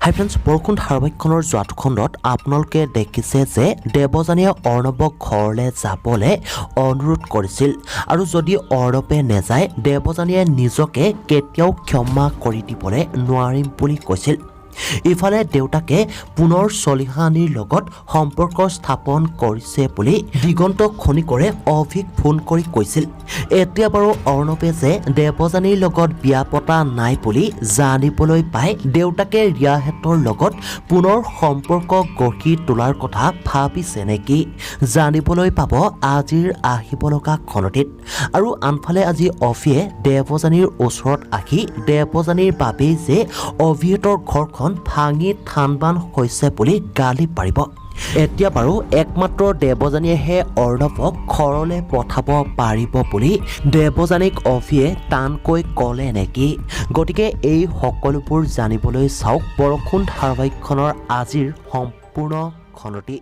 হাই friends, বৰষুণ ধাৰাবাহিকখনৰ যোৱাটো খণ্ডত আপোনালোকে দেখিছে যে দেৱযানীয়ে অৰ্ণৱক ঘৰলৈ যাবলৈ অনুৰোধ কৰিছিল আৰু যদি অৰ্ণৱে নেযায় দেৱযানীয়ে নিজকে কেতিয়াও ক্ষমা কৰি দিবলৈ নোৱাৰিম বুলি কৈছিল। ইফালে দেউতাকে পুনৰ চলিহানিৰ লগত সম্পৰ্ক স্থাপন কৰিছে বুলি দিগন্ত খনিকৰে অভিক ফোন কৰি কৈছিল। এতিয়া বাৰু অৰ্ণৱে যে দেৱযানীৰ লগত বিয়া পতা নাই বুলি জানিবলৈ পাই দেউতাকে ৰিয়াহেতৰ লগত পুনৰ সম্পৰ্ক গঢ়ি তোলাৰ কথা ভাবিছে নেকি জানিবলৈ পাব আজিৰ আহিব লগা খণ্ডটিত। আৰু আনফালে আজি অভিয়ে দেৱযানীৰ ওচৰত আহি দেৱযানীৰ বাবেই যে অভিয়েতৰ ঘৰখন ভাঙি থানবান হৈছে বুলি গালি পাৰিব। এতিয়া বাৰু একমাত্ৰ দেৱযানীয়েহে অৰ্ণৱক ঘৰলৈ পঠাব পাৰিব বুলি দেৱযানীক অভিয়ে টানকৈ ক'লে নেকি? গতিকে এই সকলোবোৰ জানিবলৈ চাওক বৰষুণ ধাৰাবাহিকখনৰ আজিৰ সম্পূৰ্ণ খণ্ডটি।